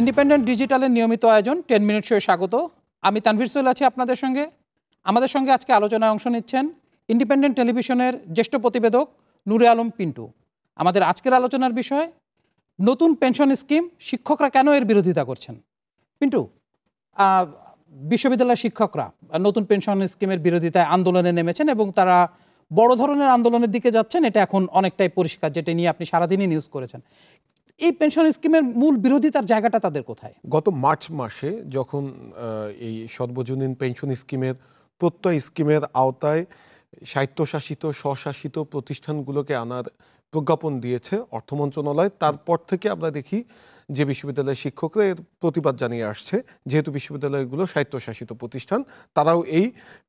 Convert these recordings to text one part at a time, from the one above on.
Independent ডিজিটালের নিয়মিত আয়োজন 10 minute শোয়ে স্বাগত। আমি তানভীর সোহেল আছি আপনাদের সঙ্গে। আমাদের সঙ্গে আজকে আলোচনায় অংশ নিচ্ছেন ইন্ডিপেন্ডেন্ট টেলিভিশনের জ্যেষ্ঠ প্রতিবেদক নূরে আলম পিন্টু। আমাদের আজকের আলোচনার বিষয় নতুন পেনশন স্কিম, শিক্ষকরা কেন এর বিরোধিতা করছেন। পিন্টু, বিশ্ববিদ্যালয়ের শিক্ষকরা নতুন পেনশন স্কিমের বিরোধিতায় আন্দোলনে নেমেছেন এবং তারা বড় ধরনের আন্দোলনের দিকে যাচ্ছেন, এটা এখন অনেকটাই পরিষ্কার, যেটা নিয়ে আপনি সারাদিনই নিউজ করেছেন। এই পেনশন স্কিমের মূল বিরোধিতার জায়গাটা তাদের কোথায়? গত মার্চ মাসে যখন এই সর্বজনীন পেনশন স্কিমের প্রত্যয় স্কিমের আওতায় স্বায়ত্তশাসিত স্বশাসিত প্রতিষ্ঠানগুলোকে আনার প্রজ্ঞাপন দিয়েছে অর্থ মন্ত্রণালয়, তারপর থেকে আমরা দেখি যে বিশ্ববিদ্যালয়ের শিক্ষকরা এর প্রতিবাদ জানিয়ে আসছে। যেহেতু বিশ্ববিদ্যালয়গুলো স্বায়ত্তশাসিত প্রতিষ্ঠান, তারাও এই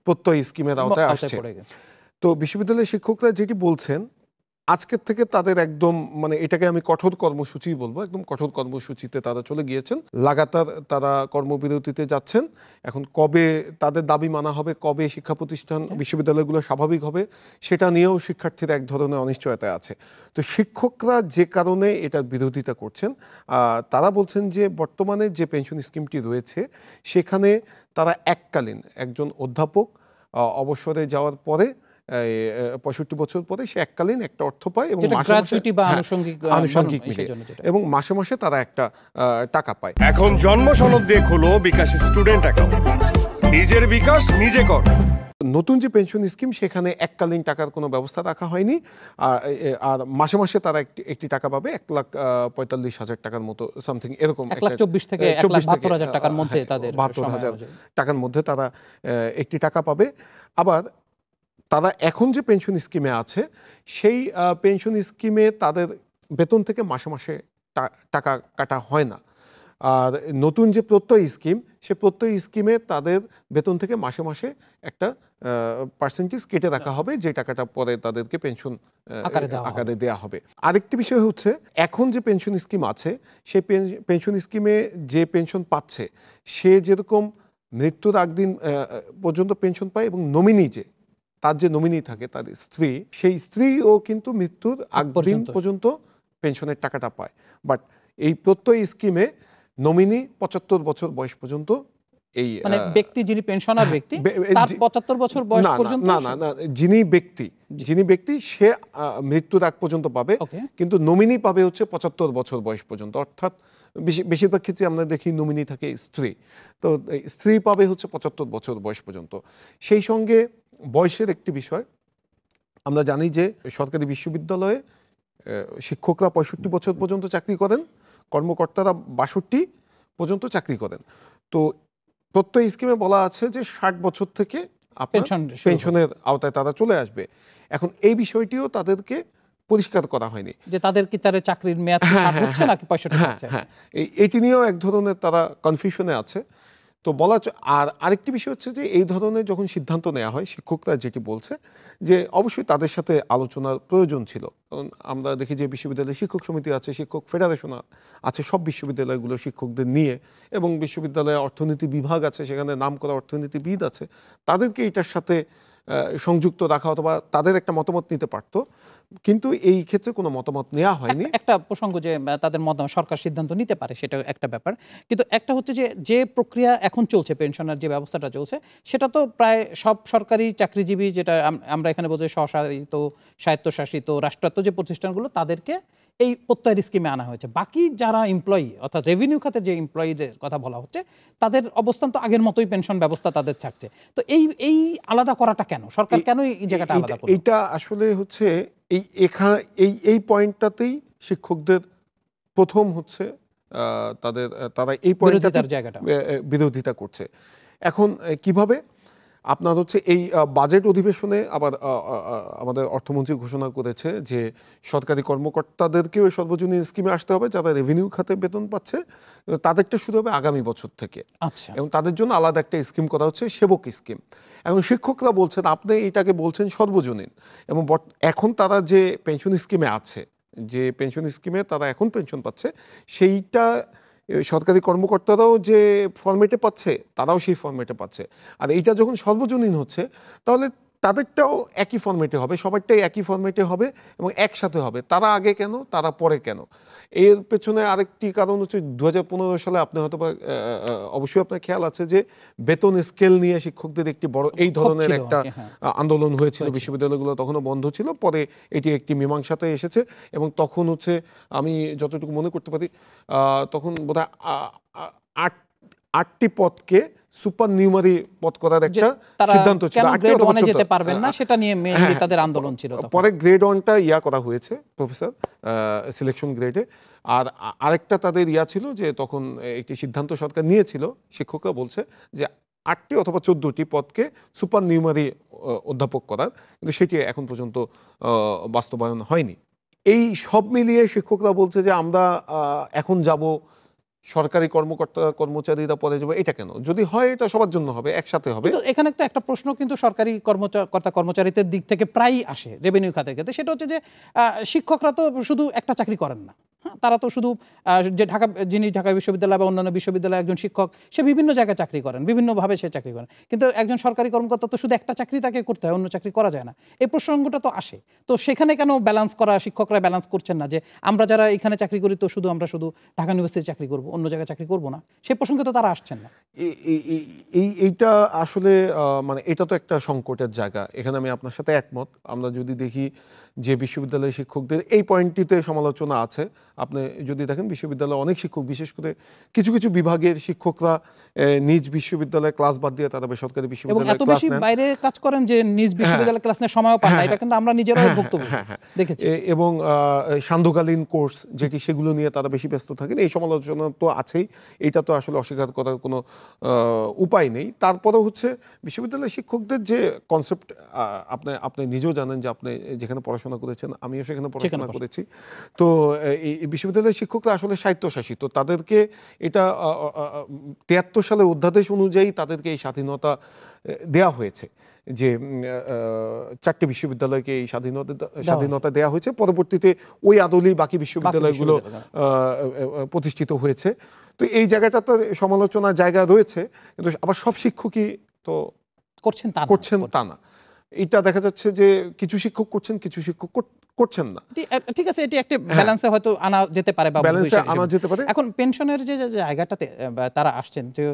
প্রত্যয় স্কিমের আওতায় আসছে। তো বিশ্ববিদ্যালয়ের শিক্ষকরা যেটি বলছেন, আজকের থেকে তাদের একদম এটাকে আমি কঠোর কর্মসূচি বলবো, একদম কঠোর কর্মসূচিতে তারা চলে গিয়েছেন। লাগাতার তারা কর্মবিরতিতে যাচ্ছেন। এখন কবে তাদের দাবি মানা হবে, কবে শিক্ষা প্রতিষ্ঠান বিশ্ববিদ্যালয়গুলো স্বাভাবিক হবে, সেটা নিয়েও শিক্ষার্থীরা এক ধরনের অনিশ্চয়তায় আছে। তো শিক্ষকরা যে কারণে এটার বিরোধিতা করছেন, তারা বলছেন যে বর্তমানে যে পেনশন স্কিমটি রয়েছে সেখানে তারা এককালীন একজন অধ্যাপক অবসরে যাওয়ার পরে 65 বছর পরে সে এককালীন একটা অর্থ পায় এবং আনুষঙ্গিক এবং মাসে মাসে তারা একটা টাকা পায়। এখন জন্ম সনদ দিয়ে খোলো বিকাশ স্টুডেন্ট অ্যাকাউন্ট, নিজের বিকাশ নিজে কর। নতুন যে পেনশন স্কিম সেখানে এককালীন টাকার কোনো ব্যবস্থা রাখা হয়নি, আর মাসে মাসে তারা একটি টাকা পাবে 1,45,000 টাকার মতো, সামথিং এরকম, 1,24,000 থেকে 1,72,000 টাকার মধ্যে, তাদের 72,000 টাকার মধ্যে তারা একটি টাকা পাবে। আবার তারা এখন যে পেনশন স্কিমে আছে সেই পেনশন স্কিমে তাদের বেতন থেকে মাসে মাসে টাকা কাটা হয় না। আর নতুন যে প্রত্যয় স্কিম, সে প্রত্যয় স্কিমে তাদের বেতন থেকে মাসে মাসে একটা পার্সেন্টেজ কেটে রাখা হবে, যে টাকাটা পরে তাদেরকে পেনশন আকারে দেওয়া হবে। আরেকটি বিষয় হচ্ছে, এখন যে পেনশন স্কিম আছে সেই পেনশন স্কিমে যে পেনশন পাচ্ছে সে যেরকম মৃত্যুর আগ দিন পর্যন্ত পেনশন পায়, এবং নমিনি তার যে নমিনি থাকে তার স্ত্রী, সেই স্ত্রীও কিন্তু মৃত্যুর আগ দিন পর্যন্ত পেনশনের টাকাটা পায়। বাট এই প্রত্যয় স্কিমে নমিনি 75 বছর বয়স পর্যন্ত, এই ব্যক্তি যিনি পেনশনার ব্যক্তি তার 75 বছর বয়স পর্যন্ত না, যিনি ব্যক্তি সে মৃত্যুর আগ পর্যন্ত পাবে, কিন্তু নমিনি পাবে হচ্ছে 75 বছর বয়স পর্যন্ত। অর্থাৎ বেশিরভাগ ক্ষেত্রে আমরা দেখি নমিনি থাকে স্ত্রী, তো স্ত্রী পাবে হচ্ছে 75 বছর বয়স পর্যন্ত। সেই সঙ্গে বয়সের একটি বিষয়, আমরা জানি যে সরকারি বিশ্ববিদ্যালয়ে শিক্ষকরা 65 বছর পর্যন্ত চাকরি করেন, কর্মকর্তারা 62 পর্যন্ত চাকরি করেন। তো প্রত্যয় স্কিমে বলা আছে যে 60 বছর থেকে পেনশনের আওতায় তারা চলে আসবে। এখন এই বিষয়টিও তাদেরকে পরিষ্কার করা হয়নি যে তাদের কি তার চাকরির মেয়াদ 60 হচ্ছে নাকি 65 হচ্ছে। এটি নিয়েও এক ধরনের তারা কনফিউশনে আছে। তো আর আরেকটি বিষয় হচ্ছে যে এই ধরনের যখন সিদ্ধান্ত নেওয়া হয়, শিক্ষকরা যেটি বলছে যে অবশ্যই তাদের সাথে আলোচনার প্রয়োজন ছিল। কারণ আমরা দেখি যে বিশ্ববিদ্যালয়ের শিক্ষক সমিতি আছে, শিক্ষক ফেডারেশন আছে, সব বিশ্ববিদ্যালয়গুলো শিক্ষকদের নিয়ে, এবং বিশ্ববিদ্যালয়ে অর্থনীতি বিভাগ আছে, সেখানে নামকরা অর্থনীতিবিদ আছে, তাদেরকে এটার সাথে সংযুক্ত রাখা অথবা তাদের একটা মতামত নিতে পারতো, কিন্তু এই ক্ষেত্রে কোনো মতামত নেওয়া হয়নি। একটা প্রসঙ্গ যে তাদের মতামত সরকার সিদ্ধান্ত নিতে পারে, সেটা একটা ব্যাপার, কিন্তু একটা হচ্ছে যে প্রক্রিয়া এখন চলছে, পেনশনের যে ব্যবস্থাটা চলছে, সেটা তো প্রায় সব সরকারি চাকরিজীবী, যেটা আমরা এখানে বলছি স্বশাসিত স্বায়ত্তশাসিত রাষ্ট্রায়ত্ত যে প্রতিষ্ঠানগুলো, তাদেরকে এই প্রত্যয়ের স্কিমে আনা হয়েছে। বাকি যারা এমপ্লয়ি, অর্থাৎ রেভিনিউ খাতের যে এমপ্লয়িদের কথা বলা হচ্ছে, তাদের অবস্থান তো আগের মতোই, পেনশন ব্যবস্থা তাদের থাকছে। তো এই আলাদা করাটা কেন, সরকার কেন এই জায়গাটা আলাদা করে? এটা আসলে হচ্ছে এই পয়েন্টটাতেই শিক্ষকদের প্রথম হচ্ছে তারা এই পয়েন্টটার জায়গাটা বিরোধিতা করছে। এখন কিভাবে আপনার হচ্ছে এই বাজেট অধিবেশনে আবার আমাদের অর্থমন্ত্রী ঘোষণা করেছে যে সরকারি কর্মকর্তাদেরকেও সর্বজনীন স্কিমে আসতে হবে, যারা রেভিনিউ খাতে বেতন পাচ্ছে তাদেরটা শুরু হবে আগামী বছর থেকে। আচ্ছা, এবং তাদের জন্য আলাদা একটা স্কিম করা হচ্ছে, সেবক স্কিম। এখন শিক্ষকরা বলছেন আপনি এটাকে বলছেন সর্বজনীন, এবং এখন তারা যে পেনশন স্কিমে আছে, যে পেনশন স্কিমে তারা এখন পেনশন পাচ্ছে, সেইটা সরকারি কর্মকর্তারাও যে ফরম্যাটে পাচ্ছে তারাও সেই ফরম্যাটে পাচ্ছে। আর এইটা যখন সর্বজনীন হচ্ছে, তাহলে তাদেরটাও একই ফরম্যাটে হবে, সবারটাই একই ফরম্যাটে হবে এবং একসাথে হবে। তারা আগে কেন, তারা পরে কেন? এর পেছনে আরেকটি কারণ হচ্ছে 2015 সালে আপনি হয়তো অবশ্যই আপনার খেয়াল আছে যে বেতন স্কেল নিয়ে শিক্ষকদের একটি বড় এই ধরনের একটা আন্দোলন হয়েছিল। বিশ্ববিদ্যালয়গুলো তখনও বন্ধ ছিল, পরে এটি একটি মীমাংসাতে এসেছে এবং তখন হচ্ছে আমি যতটুকু মনে করতে পারি তখন বোধহয় 8টি পদকে সুপার নিউমারি পদ করার একটা সিদ্ধান্ত ছিল। যেতে পারবেন না সেটা নিয়ে মেইনলি তাদের আন্দোলন ছিল। পরে গ্রেড 1টা করা হয়েছে প্রফেসর সিলেকশন গ্রেডে। আর আরেকটা তাদের ছিল যে তখন একটি সিদ্ধান্ত সরকার নিয়েছিল, শিক্ষকরা বলছে যে 8টি অথবা 14টি পদকে সুপার নিউমারি অধ্যাপক করার, কিন্তু সেটি এখন পর্যন্ত বাস্তবায়ন হয়নি। এই সব মিলিয়ে শিক্ষকরা বলছে যে আমরা এখন যাব, সরকারি কর্মকর্তা কর্মচারীরা পরে যাবে, এটা কেন? যদি হয় এটা সবার জন্য হবে, একসাথে হবে। কিন্তু এখানে তো একটা প্রশ্ন কিন্তু সরকারি কর্মকর্তা কর্মচারীদের দিক থেকে প্রায়ই আসে রেভিনিউ খাতের ক্ষেত্রে, সেটা হচ্ছে যে শিক্ষকরা তো শুধু একটা চাকরি করেন না। তারা তো শুধু যে যিনি ঢাকা বিশ্ববিদ্যালয় বা অন্যান্য বিশ্ববিদ্যালয়ে একজন শিক্ষক, সে বিভিন্ন জায়গায় চাকরি করেন, বিভিন্নভাবে সে চাকরি করেন, কিন্তু একজন সরকারি কর্মকর্তা তো শুধু একটা চাকরি তাকে করতে হয়, অন্য চাকরি করা যায় না। এই প্রসঙ্গটা তো আসে। তো সেখানে কেন ব্যালেন্স করা, শিক্ষকরা ব্যালেন্স করছেন না যে আমরা যারা এখানে চাকরি করি তো শুধু আমরা শুধু ঢাকা ইউনিভার্সিটি চাকরি করব, অন্য জায়গায় চাকরি করব না? সেই প্রসঙ্গে তো তারা আসছেন না। এইটা আসলে মানে এটা তো একটা সংকটের জায়গা। এখানে আমি আপনার সাথে একমত। আমরা যদি দেখি যে বিশ্ববিদ্যালয়ের শিক্ষকদের এই পয়েন্টটিতে সমালোচনা আছে। আপনি যদি দেখেন বিশ্ববিদ্যালয়ে অনেক শিক্ষক, বিশেষ করে কিছু কিছু বিভাগের শিক্ষকরা নিজ বিশ্ববিদ্যালয়ে ক্লাস বাদ দিয়ে তারা বেসরকারি বিশ্ববিদ্যালয়ে ক্লাস নেন, বাইরে কাজ করেন, যে নিজ বিশ্ববিদ্যালয়ে ক্লাস নেওয়ার সময়ও পান না। এটা কিন্তু আমরা নিজেরাও ভুক্তভোগী দেখেছি। এবং সান্ধ্যকালীন কোর্স যেটি, সেগুলো নিয়ে তারা বেশি ব্যস্ত থাকেন। এই সমালোচনা তো আছেই, এটা তো আসলে অস্বীকার করার কোনো উপায় নেই। তারপরে হচ্ছে বিশ্ববিদ্যালয়ের শিক্ষকদের যে কনসেপ্ট, আপনি নিজেও জানেন যে আপনি যেখানে পড়াশোনা করেছেন, আমিও সেখানে পড়াশোনা করেছি। তো এই বিশ্ববিদ্যালয়ের শিক্ষকরা আসলে স্বায়ত্তশাসিত। তাদেরকে এটা 73 সালে অধ্যাদেশ অনুযায়ী তাদেরকে এই স্বাধীনতা দেয়া হয়েছে, যে 4টি বিশ্ববিদ্যালয়কে এই স্বাধীনতা দেয়া হয়েছে। পরবর্তীতে ওই আদলেই বাকি বিশ্ববিদ্যালয়গুলো প্রতিষ্ঠিত হয়েছে। তো এই জায়গাটা তো সমালোচনার জায়গা রয়েছে, কিন্তু আবার সব শিক্ষকই তো করছেন তা না। এটা দেখা যাচ্ছে যে কিছু শিক্ষক করছেন, কিছু শিক্ষক করছেন না। ঠিক আছে, এটি একটা ব্যালেন্সে হয়তো আনা যেতে পারে বা ব্যালেন্সে আনা যেতে পারে। এখন পেনশনের যে জায়গাটাতে তারা আসছেন, যে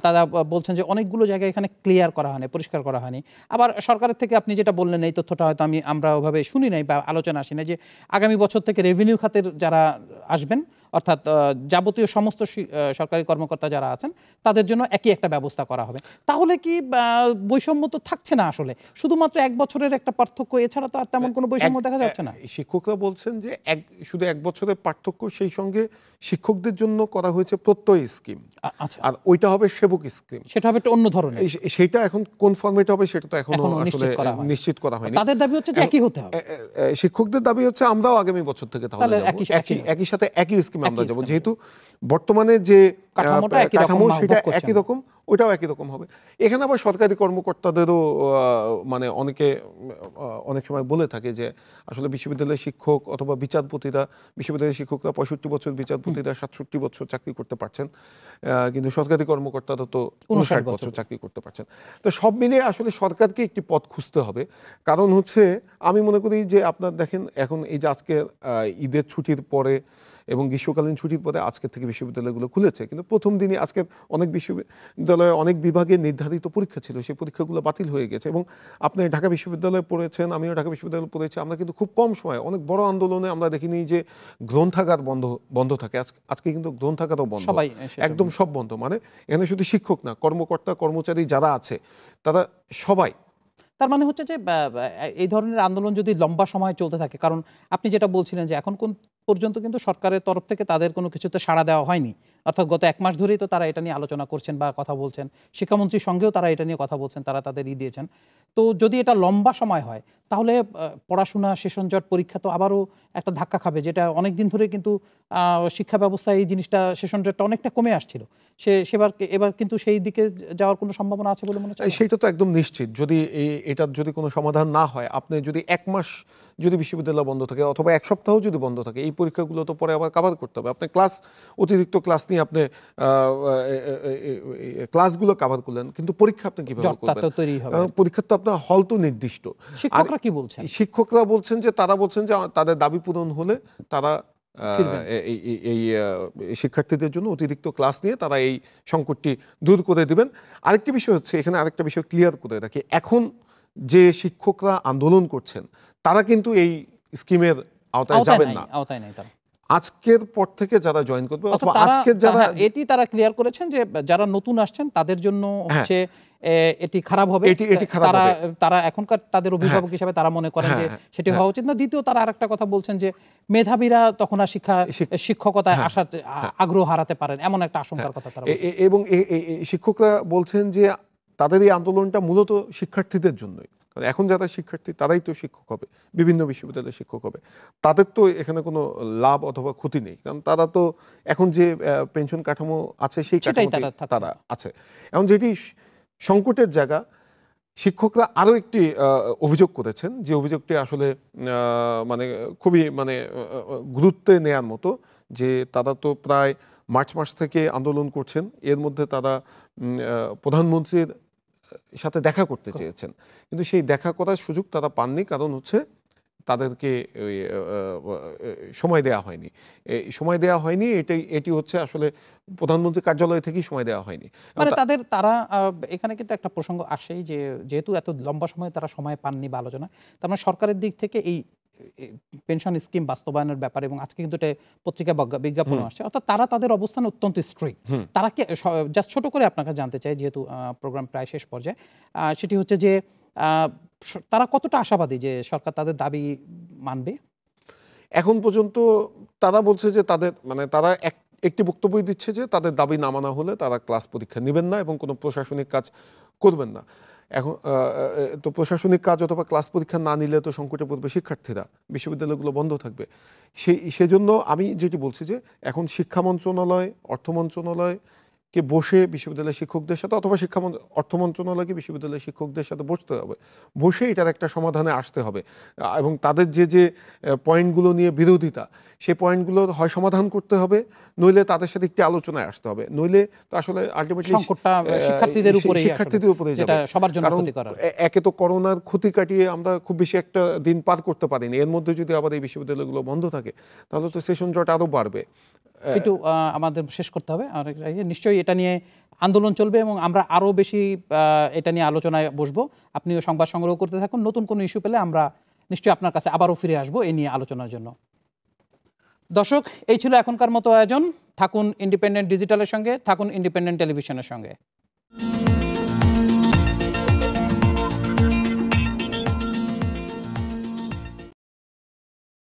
তারা বলছেন যে অনেকগুলো জায়গায় এখানে ক্লিয়ার করা হয়নি, পরিষ্কার করা হয়নি। আবার সরকারের থেকে আপনি যেটা বললেন, এই তথ্যটা হয়তো আমরা ওভাবে শুনি নাই বা আলোচনা আসি না, যে আগামী বছর থেকে রেভিনিউ খাতের যারা আসবেন, অর্থাৎ যাবতীয় সমস্ত সরকারি কর্মকর্তা যারা আছেন, তাদের জন্য একই একটা ব্যবস্থা করা হবে। তাহলে কি বৈষম্য তো থাকছে না আসলে, শুধুমাত্র 1 বছরের একটা পার্থক্য, এছাড়া তো আর তেমন কোনো বৈষম্য দেখা যাচ্ছে না। শিক্ষকরা বলছেন যে শুধু 1 বছরের পার্থক্য, সেই সঙ্গে শিক্ষকদের জন্য করা হয়েছে প্রত্যয় স্কিম। আচ্ছা, আর ওইটা হবে সেবক স্কিম, সেটা হবে একটু অন্য ধরনের। সেটা এখন কোন ফরম্যাটে হবে সেটা তো এখনো নিশ্চিত করা হয়নি। তাদের দাবি হচ্ছে যে একই হতে হবে। শিক্ষকদের দাবি হচ্ছে আমরাও আগামী বছর থেকে তাহলে একই সাথে একই স্কিম আমরা যাব, যেহেতু বর্তমানে যে কাঠামো সেটা একই রকম, ওইটাও একই রকম হবে। এখানে আবার সরকারি কর্মকর্তাদেরও মানে অনেক সময় বলে থাকে যে আসলে বিশ্ববিদ্যালয়ের শিক্ষক অথবা বিচারপতিরা, বিশ্ববিদ্যালয়ের শিক্ষকরা 65 বছর, বিচারপতিরা 67 বছর চাকরি করতে পারছেন, কিন্তু সরকারি কর্মকর্তারা তো 59 বছর চাকরি করতে পারছেন। তো সব মিলিয়ে আসলে সরকারকে একটি পথ খুঁজতে হবে। কারণ হচ্ছে আমি মনে করি যে আপনার দেখেন এখন এই যে আজকে ঈদের ছুটির পরে এবং গ্রীষ্মকালীন ছুটির পরে আজকের থেকে বিশ্ববিদ্যালয়গুলো খুলেছে, কিন্তু প্রথম দিনই আজকে অনেক বিশ্ববিদ্যালয়ে অনেক বিভাগে নির্ধারিত পরীক্ষা ছিল, সেই পরীক্ষাগুলো বাতিল হয়ে গেছে। এবং আপনি ঢাকা বিশ্ববিদ্যালয়ে পড়েছেন, আমিও ঢাকা বিশ্ববিদ্যালয়ে পড়েছি, আমরা কিন্তু খুব কম সময় অনেক বড় আন্দোলনে আমরা দেখিনি যে গ্রন্থাগার বন্ধ থাকে। আজকে কিন্তু গ্রন্থাগারও বন্ধ, একদম সব বন্ধ। মানে এখানে শুধু শিক্ষক না, কর্মকর্তা কর্মচারী যারা আছে তারা সবাই। তার মানে হচ্ছে যে এই ধরনের আন্দোলন যদি লম্বা সময় চলতে থাকে, কারণ আপনি যেটা বলছিলেন যে এখন কোন পর্যন্ত কিন্তু সরকারের তরফ থেকে তাদের কোনো কিছুতে সাড়া দেওয়া হয়নি, অর্থাৎ গত 1 মাস ধরেই তো তারা এটা নিয়ে আলোচনা করছেন বা কথা বলছেন, শিক্ষামন্ত্রীর সঙ্গেও তারা এটা নিয়ে কথা বলছেন, তারা তাদের দিয়েছেন। তো যদি এটা লম্বা সময় হয়, তাহলে পড়াশোনা, সেশন জট পরীক্ষা তো আবারও একটা ধাক্কা খাবে, যেটা অনেক দিন ধরে কিন্তু শিক্ষা ব্যবস্থায় এই জিনিসটা, সেশন জটটা অনেকটা কমে আসছিল। এবার কিন্তু সেই দিকে যাওয়ার কোনো সম্ভাবনা আছে বলে মনে হচ্ছে? সেইটা তো একদম নিশ্চিত। যদি এটার যদি কোনো সমাধান না হয়, আপনি যদি 1 মাস যদি বিশ্ববিদ্যালয় বন্ধ থাকে অথবা এক সপ্তাহ যদি বন্ধ থাকে, এই পরীক্ষাগুলো তো পরে আবার কভার করতে হবে। আপনি অতিরিক্ত ক্লাস নিয়ে আপনি ক্লাসগুলো কভার করলেন, কিন্তু পরীক্ষা আপনি কিভাবে করবেন? পরীক্ষার তো আপনার হল তো নির্দিষ্ট। শিক্ষকরা কি বলছেন? শিক্ষকরা বলছেন যে তাদের দাবি পূরণ হলে তারা এই শিক্ষার্থীদের জন্য অতিরিক্ত ক্লাস নিয়ে তারা এই সংকটটি দূর করে দিবেন। আরেকটি বিষয় হচ্ছে, এখানে আরেকটা বিষয় ক্লিয়ার করে রাখি, এখন যে শিক্ষকরা আন্দোলন করছেন তারা কিন্তু এই স্কিমের আওতায় যাবেন না, আওতায় নাই তারা। আজকের পর থেকে যারা জয়েন করবে অথবা আজকের যারা, এটি তারা ক্লিয়ার করেছেন যে যারা নতুন আসছেন তাদের জন্য হচ্ছে এটি খারাপ হবে, তারা এখনকার তাদের অভিভাবক হিসেবে তারা মনে করেন যে সেটি হওয়া উচিত না। দ্বিতীয়, তারা আরেকটা কথা বলছেন যে মেধাবীরা তখন আর শিক্ষকতায় আসার আগ্রহ হারাতে পারেন, এমন একটা আশঙ্কার কথা তারা। এবং শিক্ষকরা বলছেন যে তাদের এই আন্দোলনটা মূলত শিক্ষার্থীদের জন্যই। এখন যারা শিক্ষার্থী তারাই তো শিক্ষক হবে, বিভিন্ন বিশ্ববিদ্যালয়ের শিক্ষক হবে, তাদের তো এখানে কোনো লাভ অথবা ক্ষতি নেই, কারণ তারা তো এখন যে পেনশন কাঠামো আছে সেই কাঠামোতে তারা আছে। এখন যেটি সংকটের জায়গা, শিক্ষকরা আরও একটি অভিযোগ করেছেন, যে অভিযোগটি আসলে মানে খুবই গুরুত্বে নেয়ার মতো, যে তারা তো প্রায় মার্চ মাস থেকে আন্দোলন করছেন, এর মধ্যে তারা প্রধানমন্ত্রীর সাথে দেখা করতে চেয়েছেন, কিন্তু সেই দেখা করার সুযোগ তারা পাননি, কারণ হচ্ছে তাদেরকে সময় দেওয়া হয়নি। এটি হচ্ছে আসলে প্রধানমন্ত্রী কার্যালয় থেকেই সময় দেওয়া হয়নি। তারা এখানে কিন্তু একটা প্রসঙ্গ আসেই যে যেহেতু এত লম্বা সময় তারা সময় পাননি বা আলোচনা, তার মানে সরকারের দিক থেকে এই পেনশন স্কিম বাস্তবায়নের ব্যাপারে, এবং আজকে কিন্তু এটা পত্রিকা বিজ্ঞাপন আসছে, অর্থাৎ তারা তাদের অবস্থান অত্যন্ত স্ট্রিক্ট। তারা কি, জাস্ট ছোট করে আপনাকে জানতে চাই, যেহেতু প্রোগ্রাম প্রায় শেষ পর্যায়ে, সেটি হচ্ছে যে তারা কতটা আশাবাদী যে সরকার তাদের দাবি মানবে? এখন পর্যন্ত তারা বলছে যে তারা একটি বক্তব্য দিচ্ছে যে তাদের দাবি না মানা হলে তারা ক্লাস পরীক্ষা নেবেন না এবং কোনো প্রশাসনিক কাজ করবেন না। এখন তো প্রশাসনিক কাজ অথবা ক্লাস পরীক্ষা না নিলে তো সংকটে পড়বে শিক্ষার্থীরা, বিশ্ববিদ্যালয়গুলো বন্ধ থাকবে। সেজন্য আমি যেটি বলছি যে এখন শিক্ষা মন্ত্রণালয়, অর্থ মন্ত্রণালয়কে বসে বিশ্ববিদ্যালয়ের শিক্ষকদের সাথে, অথবা অর্থ মন্ত্রণালয়কে বিশ্ববিদ্যালয়ের শিক্ষকদের সাথে বসতে হবে, বসে এটার একটা সমাধানে আসতে হবে, এবং তাদের যে পয়েন্টগুলো নিয়ে বিরোধিতা, সেই পয়েন্টগুলোর হয় সমাধান করতে হবে, নইলে তাদের সাথে একটি আলোচনায় আসতে হবে, নইলে তো আসলে আলটিমেটলি সংকটটা শিক্ষার্থীদের উপরে যাবে, সবার জন্য ক্ষতিকর। একে তো করোনার ক্ষতি কাটিয়ে আমরা খুব বেশি একটা দিন পার করতে পারিনি, এর মধ্যে যদি আবার এই বিশ্ববিদ্যালয়গুলো বন্ধ থাকে তাহলে তো সেশন জট আরও বাড়বে। একটু আমাদের শেষ করতে হবে, আর নিশ্চয়ই এটা নিয়ে আন্দোলন চলবে এবং আমরা আরও বেশি এটা নিয়ে আলোচনায় বসবো। আপনিও সংবাদ সংগ্রহ করতে থাকুন, নতুন কোনো ইস্যু পেলে আমরা নিশ্চয়ই আপনার কাছে আবারও ফিরে আসবো এই নিয়ে আলোচনার জন্য। দর্শক, এই ছিল এখনকার মতো আয়োজন। থাকুন ইন্ডিপেন্ডেন্ট ডিজিটালের সঙ্গে, থাকুন ইন্ডিপেন্ডেন্ট টেলিভিশনের সঙ্গে।